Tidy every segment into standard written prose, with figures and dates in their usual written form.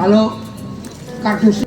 Kalau kardus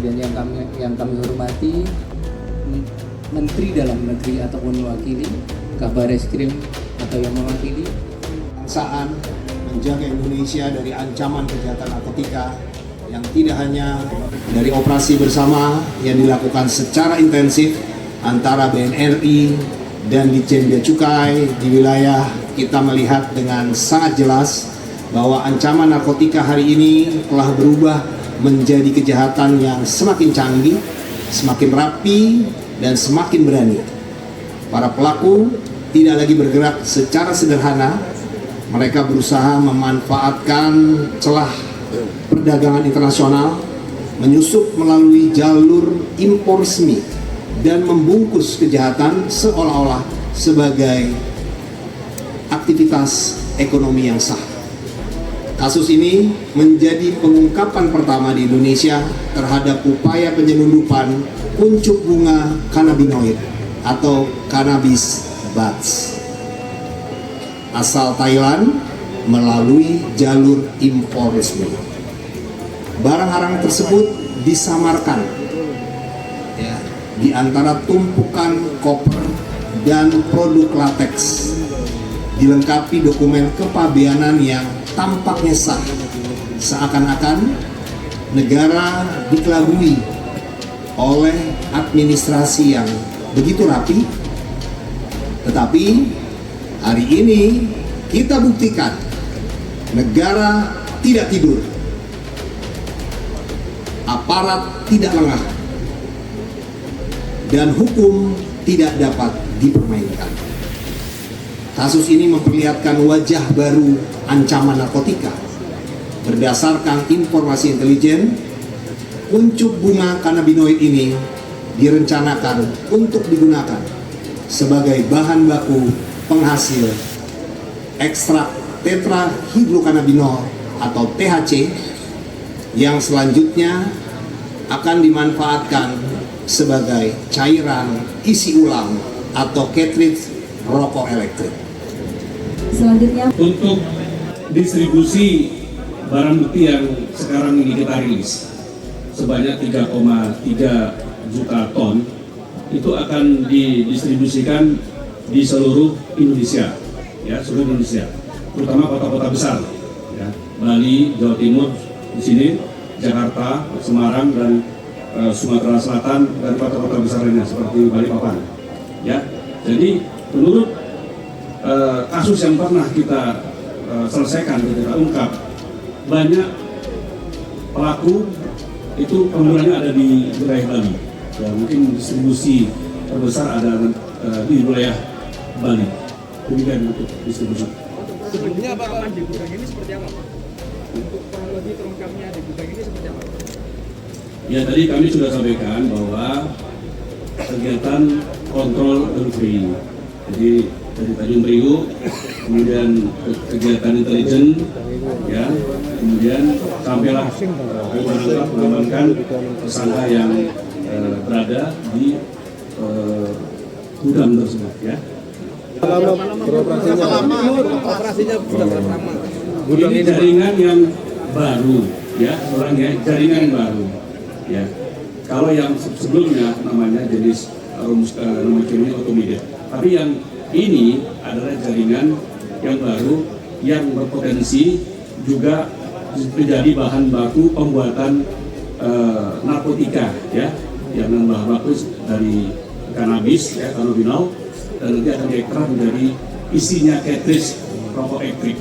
kemudian yang kami hormati Menteri Dalam Negeri ataupun mewakili, Kabar Eskrim atau yang mewakili kebangsaan, menjaga Indonesia dari ancaman kejahatan narkotika yang tidak hanya dari operasi bersama yang dilakukan secara intensif antara BNRI dan Ditjen Bea Cukai di wilayah, kita melihat dengan sangat jelas bahwa ancaman narkotika hari ini telah berubah menjadi kejahatan yang semakin canggih, semakin rapi, dan semakin berani. Para pelaku tidak lagi bergerak secara sederhana, mereka berusaha memanfaatkan celah perdagangan internasional, menyusup melalui jalur impor resmi, dan membungkus kejahatan seolah-olah sebagai aktivitas ekonomi yang sah. Kasus ini menjadi pengungkapan pertama di Indonesia terhadap upaya penyelundupan kuncup bunga kanabinoid atau cannabis buds asal Thailand melalui jalur impor resmi. Barang-barang tersebut disamarkan ya, di antara tumpukan koper dan produk lateks, dilengkapi dokumen kepabeanan yang tampaknya sah, seakan-akan negara dikelabui oleh administrasi yang begitu rapi. Tetapi hari ini kita buktikan negara tidak tidur, aparat tidak lengah, dan hukum tidak dapat dipermainkan. Kasus ini memperlihatkan wajah baru ancaman narkotika. Berdasarkan informasi intelijen, kuncup bunga kanabinoid ini direncanakan untuk digunakan sebagai bahan baku penghasil ekstrak tetrahidrokannabinol atau THC yang selanjutnya akan dimanfaatkan sebagai cairan isi ulang atau cartridge rokok elektrik. Selanjutnya untuk distribusi barang bukti yang sekarang ini kita rilis sebanyak 3,3 juta ton itu akan didistribusikan di seluruh Indonesia, ya, seluruh Indonesia, terutama kota-kota besar, ya, Bali, Jawa Timur, di sini Jakarta, Semarang, dan Sumatera Selatan, dan kota-kota besar lainnya seperti Balikpapan, ya. Jadi menurut kasus yang pernah kita selesaikan, kita ungkap, banyak pelaku itu pembunuhannya ada di wilayah Bali. Ya, mungkin distribusi terbesar ada di wilayah Bali. Demikian untuk distribusi. Sebelumnya Pak, di gudang ini seperti apa Pak? Untuk kronologi terungkapnya di gudang ini seperti apa? Ya, tadi kami sudah sampaikan bahwa kegiatan kontrol dan free. Jadi dari Tanjung Priok, kemudian kegiatan intelijen, ya, kemudian sampailah mengamankan tersangka yang berada di gudang tersebut, ya. Operasinya sudah berapa lama? Ini jaringan yang baru, ya, orangnya jaringan yang baru, ya. Kalau yang sebelumnya namanya jenis nama kimia otomatis, tapi yang ini adalah jaringan yang baru yang berpotensi juga menjadi bahan baku pembuatan narkotika, ya, yang bahan baku dari kanabis, ya, kanabinol, dan nanti akan diekstrak menjadi isinya cartridge rokok elektrik.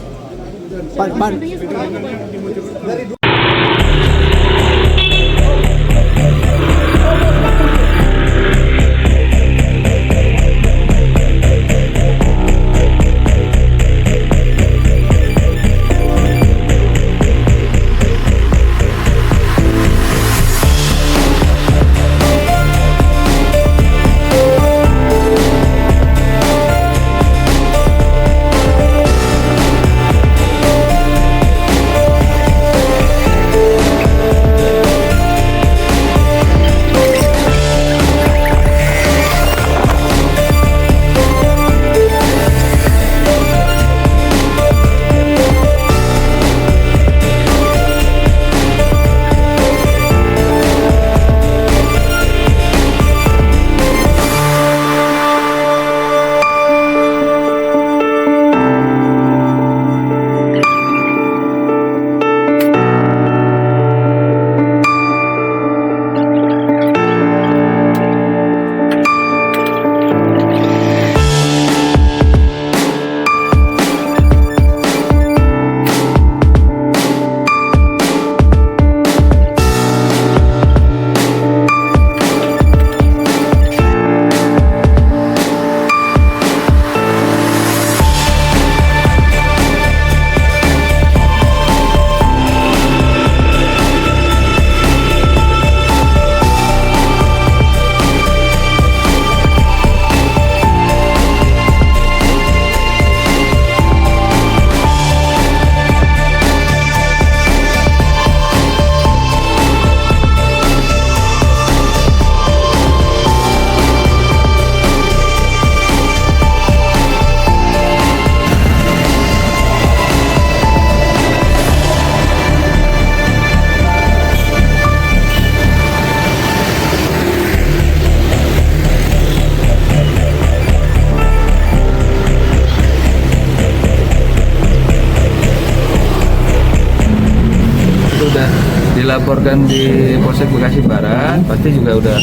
Dilaporkan di Polsek Bekasi Barat, pasti juga udah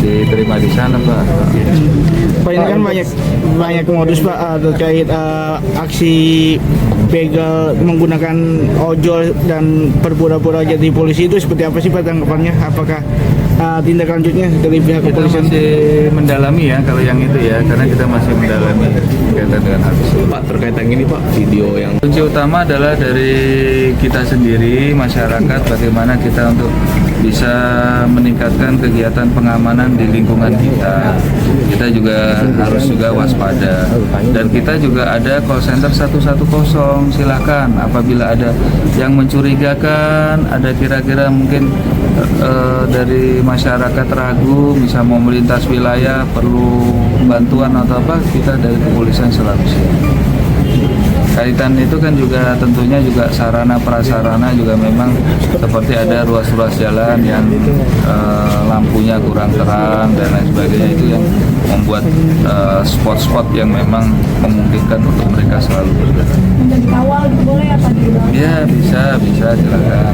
diterima di sana, Pak. Pak, ini kan banyak modus, Pak, terkait aksi begal menggunakan ojol dan berpura-pura jadi polisi. Itu seperti apa sih, Pak, tanggapannya? Apakah tindak lanjutnya dari pihak Kita kepolisian? masih mendalami ya kalau yang itu ya, karena kita masih mendalami berkaitan dengan hal tersebut. Pak, terkait yang ini Pak, video yang Kunci utama adalah dari kita sendiri, masyarakat, bagaimana kita untuk bisa meningkatkan kegiatan pengamanan di lingkungan kita. Kita juga harus juga waspada. Dan kita juga ada call center 110. Silakan apabila ada yang mencurigakan, ada kira-kira mungkin dari masyarakat ragu, misal mau melintas wilayah, perlu bantuan atau apa, kita dari kepolisian selalu siap. Kaitan itu kan juga tentunya juga sarana prasarana juga memang seperti ada ruas-ruas jalan yang lampunya kurang terang dan lain sebagainya, itu yang membuat spot-spot yang memang memungkinkan untuk mereka selalu bergerak. Untuk dikawal gitu boleh apa gitu? Ya bisa silakan.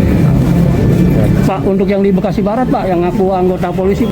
Pak, untuk yang di Bekasi Barat, Pak, yang ngaku anggota polisi.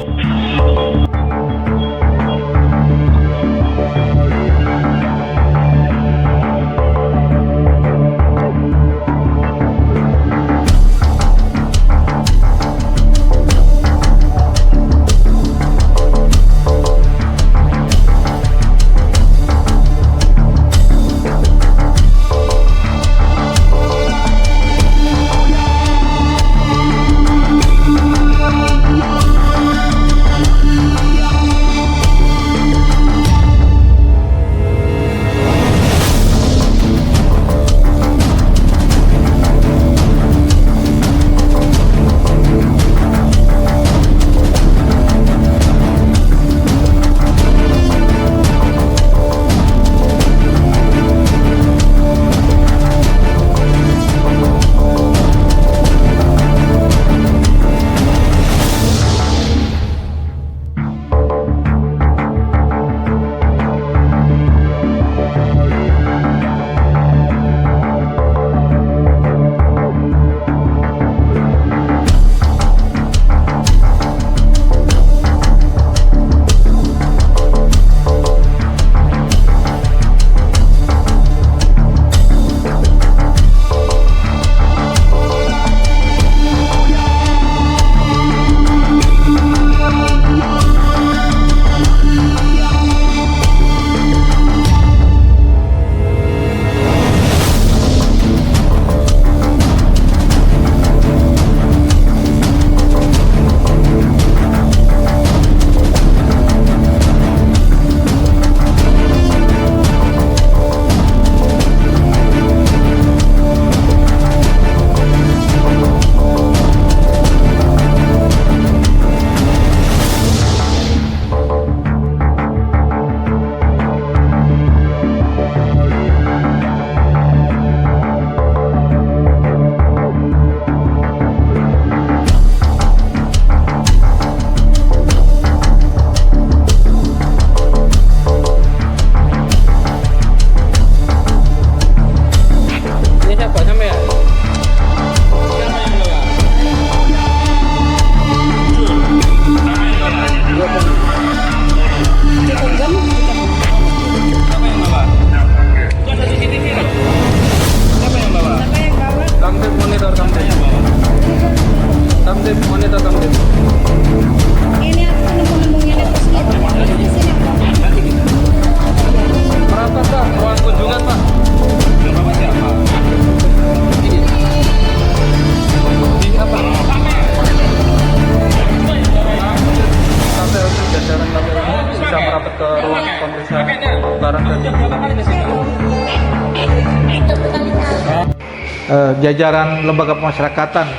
jajaran lembaga pemasyarakatan,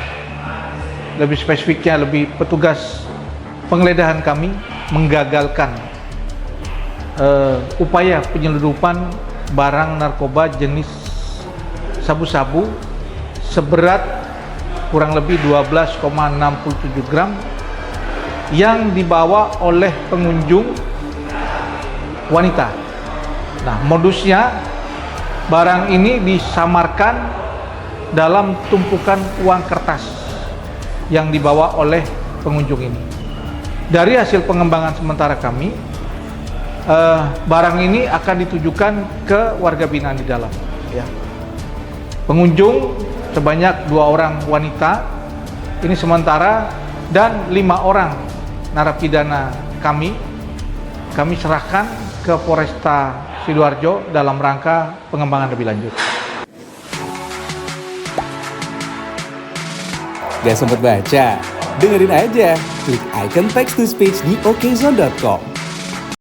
lebih spesifiknya lebih petugas penggeledahan kami menggagalkan upaya penyelundupan barang narkoba jenis sabu-sabu seberat kurang lebih 12,67 gram yang dibawa oleh pengunjung wanita. Nah, modusnya barang ini disamarkan dalam tumpukan uang kertas yang dibawa oleh pengunjung ini. Dari hasil pengembangan sementara kami, barang ini akan ditujukan ke warga binaan di dalam. Ya. Pengunjung sebanyak 2 orang wanita ini sementara dan 5 orang narapidana kami serahkan ke Polresta Sidoarjo dalam rangka pengembangan lebih lanjut. Gak sempet baca? Dengerin aja, klik icon text to speech di okezone.com.